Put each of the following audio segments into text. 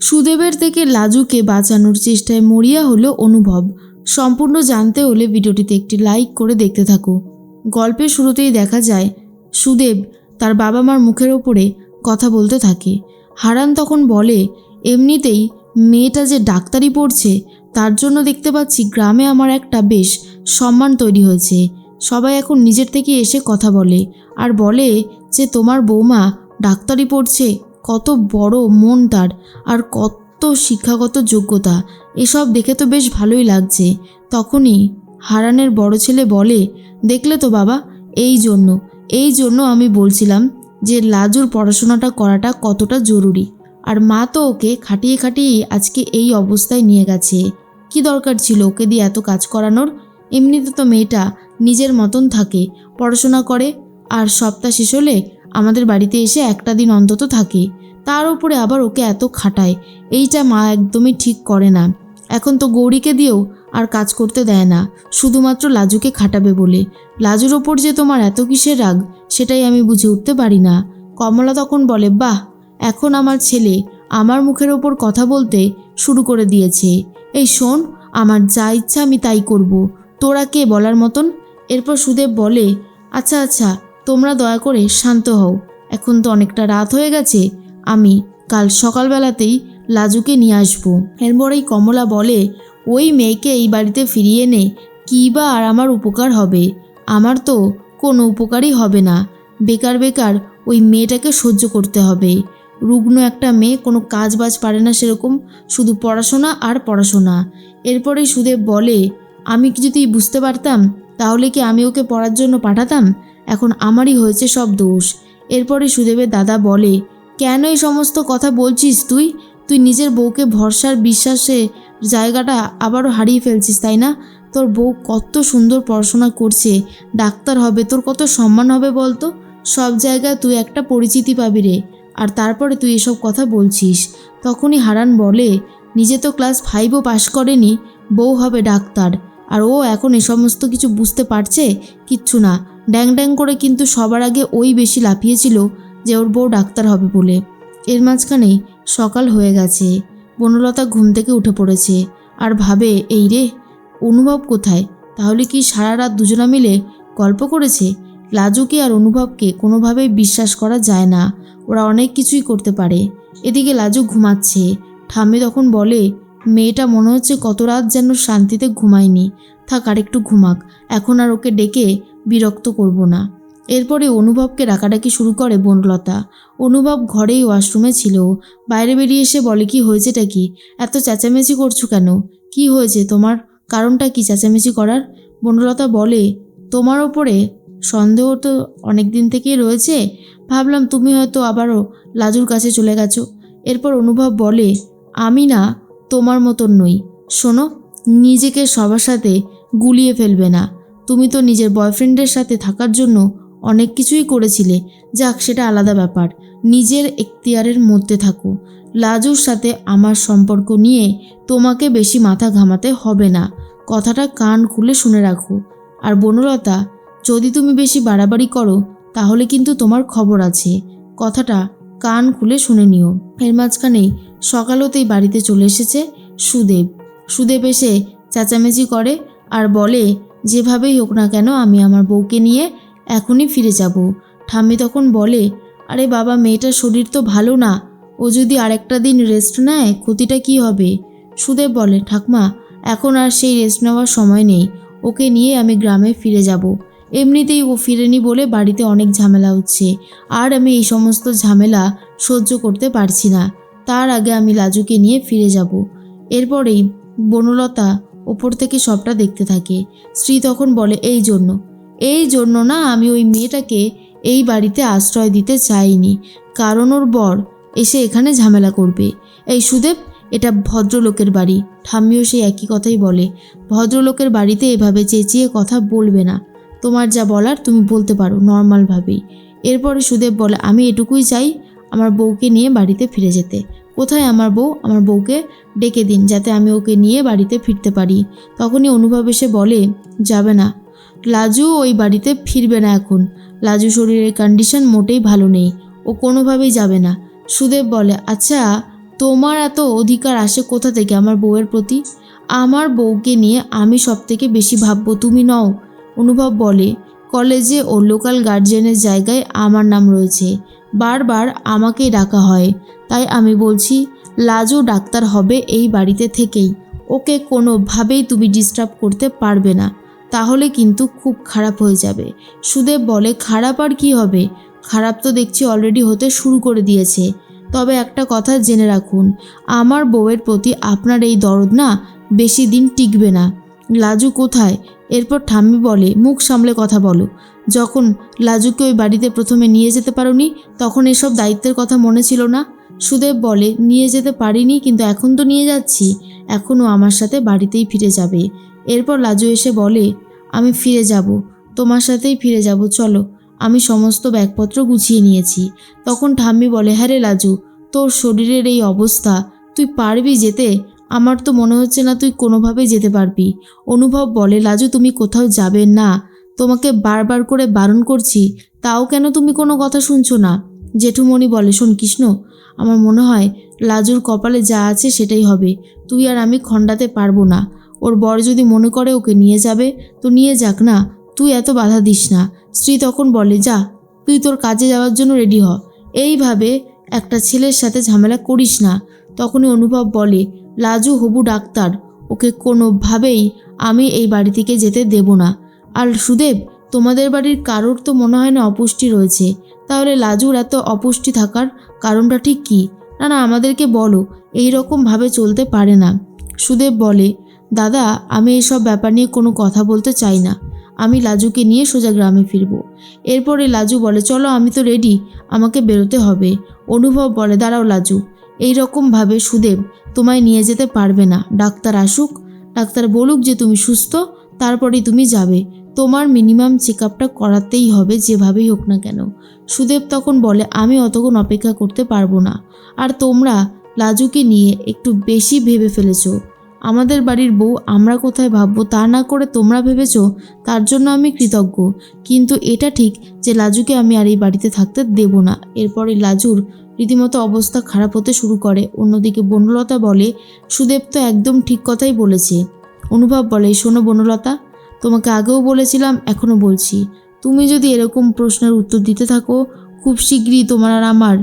সুদেবের থেকে লাজুকে বাঁচানোর চেষ্টায় মরিয়া হলো অনুভব। সম্পূর্ণ জানতে হলে ভিডিওটিতে একটি লাইক করে দেখতে থাকো। গল্পের শুরুতেই দেখা যায় সুদেব তার বাবা মার মুখের ওপরে কথা বলতে থাকে। হারান তখন বলে, এমনিতেই মেয়েটা যে ডাক্তারি পড়ছে তার জন্য দেখতে পাচ্ছি গ্রামে আমার একটা বেশ সম্মান তৈরি হয়েছে। সবাই এখন নিজের থেকে এসে কথা বলে আর বলে যে তোমার বৌমা ডাক্তারি পড়ছে, কত বড় মন তার, আর কত শিক্ষাগত যোগ্যতা, এসব দেখে তো বেশ ভালোই লাগছে। তখনই হারানের বড় ছেলে বলে, দেখলে তো বাবা, এই জন্য আমি বলছিলাম যে লাজুর পড়াশোনাটা করাটা কতটা জরুরি। আর মা তো ওকে খাটিয়ে খাটিয়ে আজকে এই অবস্থায় নিয়ে গেছে। কি দরকার ছিল ওকে দিয়ে এত কাজ করানোর? এমনিতে তো মেয়েটা নিজের মতন থাকে, পড়াশোনা করে, আর সপ্তাহ শেষ হলে আমাদের বাড়িতে এসে একটা দিন অন্তত থাকে। তার উপরে আবার ওকে এত খাটায়, এইটা মা একদমই ঠিক করে না। এখন তো গৌরীকে দিয়েও আর কাজ করতে দেয় না, শুধুমাত্র লাজুকে খাটাবে বলে। লাজুর ওপর যে তোমার এত কিসের রাগ, সেটাই আমি বুঝে উঠতে পারি না। কমলা তখন বলে, বাহ, এখন আমার ছেলে আমার মুখের ওপর কথা বলতে শুরু করে দিয়েছে। এই শোন, আমার যা ইচ্ছা আমি তাই করব, তোরা কে বলার মতন? এরপর সুদেব বলে, আচ্ছা আচ্ছা, তোমরা দয়া করে শান্ত হও, এখন তো অনেকটা রাত হয়ে গেছে, আমি কাল সকালবেলাতেই লাজুকে নিয়ে আসবো। এরপরেই কমলা বলে, ওই মেয়েকে এই বাড়িতে ফিরিয়ে এনে কী বা আর আমার উপকার হবে? আমার তো কোনো উপকারই হবে না, বেকার বেকার ওই মেয়েটাকে সহ্য করতে হবে। রুগ্ন একটা মেয়ে, কোনো কাজ বাজ পারে না সেরকম, শুধু পড়াশোনা আর পড়াশোনা। এরপরেই সুদেব বলে, আমি কি যদি বুঝতে পারতাম তাহলে কি আমি ওকে পড়ার জন্য পাঠাতাম? এখন আমারই হয়েছে সব দোষ। এরপরে সুদেবের দাদা বলে, কেন এই সমস্ত কথা বলছিস তুই? তুই নিজের বউকে ভরসার বিশ্বাসে জায়গাটা আবারও হারিয়ে ফেলছিস, তাই না? তোর বউ কত সুন্দর পড়াশোনা করছে, ডাক্তার হবে, তোর কত সম্মান হবে বলতো? সব জায়গায় তুই একটা পরিচিতি পাবি রে, আর তারপরে তুই এসব কথা বলছিস। তখনই হারান বলে, নিজে তো ক্লাস 5ও পাশ করেনি, বউ হবে ডাক্তার, আর ও এখন এ সমস্ত কিছু বুঝতে পারছে? কিচ্ছু না। ড্যাং ড্যাং করে কিন্তু সবার আগে ওই বেশি লাফিয়েছিল যে ওর বউ ডাক্তার হবে বলে। এর মাঝখানেই সকাল হয়ে গেছে। বনলতা ঘুম থেকে উঠে পড়েছে আর ভাবে, এই রে, অনুভব কোথায়? তাহলে কি সারা রাত দুজনা মিলে গল্প করেছে? লাজুকে আর অনুভবকে কোনোভাবেই বিশ্বাস করা যায় না, ওরা অনেক কিছুই করতে পারে। এদিকে লাজু ঘুমাচ্ছে। ঠাম্মি তখন বলে, মেয়েটা মনে হচ্ছে কত রাত যেন শান্তিতে ঘুমায়নি, থাক আর একটু ঘুমাক, এখন আর ওকে ডেকে বিরক্ত করব না। এরপরে অনুভবকে ডাকাডাকি শুরু করে বনলতা। অনুভব ঘরেই ওয়াশরুমে ছিল, বাইরে বেরিয়ে এসে বলে, কি হয়েছেটা কি? এত চেঁচামেচি করছো কেন? কি হয়েছে তোমার? কারণটা কি চেঁচামেচি করার? বনলতা বলে, তোমার ওপরে সন্দেহ তো অনেক দিন থেকেই রয়েছে, ভাবলাম তুমি হয়তো আবারও লাজুর কাছে চলে গেছো। এরপর অনুভব বলে, আমি না তোমার মতন নই, শোনো, নিজেকে সবার সাথে গুলিয়ে ফেলবে না। তুমি তো নিজের বয়ফ্রেন্ডের সাথে থাকার জন্য অনেক কিছুই করেছিলে, যাক সেটা আলাদা ব্যাপার, নিজের এখতিয়ারের মধ্যে থাকো। লাজুর সাথে আমার সম্পর্ক নিয়ে তোমাকে বেশি মাথা ঘামাতে হবে না, কথাটা কান খুলে শুনে রাখো। আর বনলতা, যদি তুমি বেশি বাড়াবাড়ি করো তাহলে কিন্তু তোমার খবর আছে, কথাটা কান খুলে শুনে নিও। এর মাঝখানেই সকাল হতেই বাড়িতে চলে এসেছে সুদেব। সুদেব এসে চেঁচামেচি করে আর বলে, যেভাবেই হোক না কেন আমি আমার বউকে নিয়ে এখনই ফিরে যাব। ঠাম্মি তখন বলে, আরে বাবা, মেয়েটার শরীর তো ভালো না, ও যদি আরেকটা দিন রেস্ট নেয় ক্ষতিটা কি হবে? সুদেব বলে, ঠাকমা, এখন আর সেই রেস্ট নেওয়ার সময় নেই, ওকে নিয়ে আমি গ্রামে ফিরে যাব। এমনিতেই ও ফিরেনি বলে বাড়িতে অনেক ঝামেলা হচ্ছে, আর আমি এই সমস্ত ঝামেলা সহ্য করতে পারছি না। তার আগে আমি লাজুকে নিয়ে ফিরে যাব। এরপরেই বনলতা ওপর থেকে সবটা দেখতে থাকে। স্ত্রী তখন বলে, এই জন্য না আমি ওই মেয়েটাকে এই বাড়িতে আশ্রয় দিতে চাইনি, কারণ ওর বর এসে এখানে ঝামেলা করবে। এই সুদেব, এটা ভদ্রলোকের বাড়ি। ঠাম্মিও সেই একই কথাই বলে, ভদ্রলোকের বাড়িতে এভাবে চেঁচিয়ে কথা বলবে না, তোমার যা বলার তুমি বলতে পারো নর্মালভাবেই। এরপরে সুদেব বলে, আমি এটুকুই চাই, আমার বউকে নিয়ে বাড়িতে ফিরে যেতে। কোথায় আমার বউ? আমার বউকে ডেকে দিন যাতে আমি ওকে নিয়ে বাড়িতে ফিরতে পারি। তখনই অনুভব এসে বলে, যাবে না, লাজু ওই বাড়িতে ফিরবে না এখন, লাজু শরীরের কন্ডিশন মোটেই ভালো নেই, ও কোনোভাবেই যাবে না। সুদেব বলে, আচ্ছা তোমার এত অধিকার আসে কোথা থেকে আমার বউয়ের প্রতি? আমার বউকে নিয়ে আমি সব থেকে বেশি ভাববো, তুমি নও। অনুভব বলে, কলেজে ও লোকাল গার্জিয়ানের জায়গায় আমার নাম রয়েছে, বারবার আমাকেই ডাকা হয়। তাই আমি বলছি, লাজু ডাক্তার হবে এই বাড়িতে থেকেই। ওকে কোনোভাবেই তুমি ডিস্টার্ব করতে পারবে না, তাহলে কিন্তু খুব খারাপ হয়ে যাবে। সুদেব বলে, খারাপ আর কি হবে? খারাপ তো দেখছি অলরেডি হতে শুরু করে দিয়েছে। তবে একটা কথা জেনে রাখুন, আমার বউয়ের প্রতি আপনার এই দরদ না বেশি দিন টিকবে না। লাজু কোথায়? এরপর ঠাম্মি বলে, মুখ সামলে কথা বলো। যখন লাজুকে ওই বাড়িতে প্রথমে নিয়ে যেতে পারোনি, তখন এসব দায়িত্বের কথা মনে ছিল না? সুদেব বলে, নিয়ে যেতে পারিনি, কিন্তু এখন তো নিয়ে যাচ্ছি। এখনও আমার সাথে বাড়িতেই ফিরে যাবে। এরপর লাজু এসে বলে, আমি ফিরে যাব, তোমার সাথেই ফিরে যাব, চলো। আমি সমস্ত ব্যাগপত্র গুছিয়ে নিয়েছি। তখন ঠাম্মি বলে, হ্যাঁ রে লাজু, তোর শরীরের এই অবস্থা, তুই পারবি যেতে? আমার তো মনে হচ্ছে না তুই কোনোভাবেই যেতে পারবি। অনুভব বলে, লাজু তুমি কোথাও যাবে না, তোমাকে বারবার করে বারণ করছি, তাও কেন তুমি কোনো কথা শুনছো না? জেঠুমণি বলে, শোন কৃষ্ণ, আমার মনে হয় লাজুর কপালে যা আছে সেটাই হবে। তুই আর আমি খণ্ডাতে পারবো না। ওর বর যদি মনে করে ওকে নিয়ে যাবে তো নিয়ে যাক না, তুই এত বাধা দিস না। স্ত্রী তখন বলে, যা, তুই তোর কাজে যাওয়ার জন্য রেডি হ, এইভাবে একটা ছেলের সাথে ঝামেলা করিস না। তখনই অনুভব বলে, লাজু হবু ডাক্তার, ওকে কোনোভাবেই আমি এই বাড়ি থেকে যেতে দেব না। আর সুদেব, তোমাদের বাড়ির কারোর তো মনে হয় না অপুষ্টি রয়েছে, তাহলে লাজুর এত অপুষ্টি থাকার কারণটা ঠিক কী? না না, আমাদেরকে বলো, এই রকমভাবে চলতে পারে না। সুদেব বলে, দাদা, আমি এসব ব্যাপার নিয়ে কোনো কথা বলতে চাই না, আমি লাজুকে নিয়ে সোজা গ্রামে ফিরব। এরপরে লাজু বলে, চলো, আমি তো রেডি, আমাকে বেরোতে হবে। অনুভব বলে, দাঁড়াও লাজু, এই রকমভাবে সুদেব তোমায় নিয়ে যেতে পারবে না। ডাক্তার আসুক, ডাক্তার বলুক যে তুমি সুস্থ, তারপরেই তুমি যাবে। তোমার মিনিমাম চেক আপটা করাতেই হবে, যেভাবেই হোক না কেন। সুদেব তখন বলে, আমি অতক্ষণ অপেক্ষা করতে পারবো না। আর তোমরা লাজুকে নিয়ে একটু বেশি ভেবে ফেলেছো। আমাদের বাড়ির বউ আমরা কোথায় ভাববো তা না করে তোমরা ভেবেছো, তার জন্য আমি কৃতজ্ঞ। কিন্তু এটা ঠিক যে লাজুকে আমি আর এই বাড়িতে থাকতে দেব না। এরপরে লাজুর রীতিমতো অবস্থা খারাপ হতে শুরু করে। অন্যদিকে বনলতা বলে, সুদেব তো একদম ঠিক কথাই বলেছে। অনুভব বলে, শোনো বনলতা, তোমাকে আগেও বলেছিলাম, এখনও বলছি, তুমি যদি এরকম প্রশ্নের উত্তর দিতে থাকো, খুব শীঘ্রই তোমার আর আমার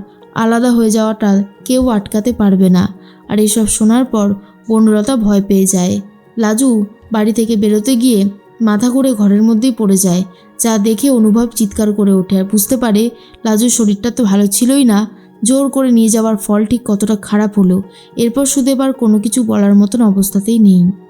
আলাদা হয়ে যাওয়াটা কেউ আটকাতে পারবে না। আর এসব শোনার পর বনলতা ভয় পেয়ে যায়। লাজু বাড়ি থেকে বেরোতে গিয়ে মাথা ঘুরে ঘরের মধ্যেই পড়ে যায়, যা দেখে অনুভব চিৎকার করে ওঠে আর বুঝতে পারে লাজুর শরীরটা তো ভালো ছিলই না, জোর করে নিয়ে যাওয়ার ফল ঠিক কতটা খারাপ হলো। এরপর সুদেব আর কোনো কিছু বলার মতন অবস্থাতেই নেই।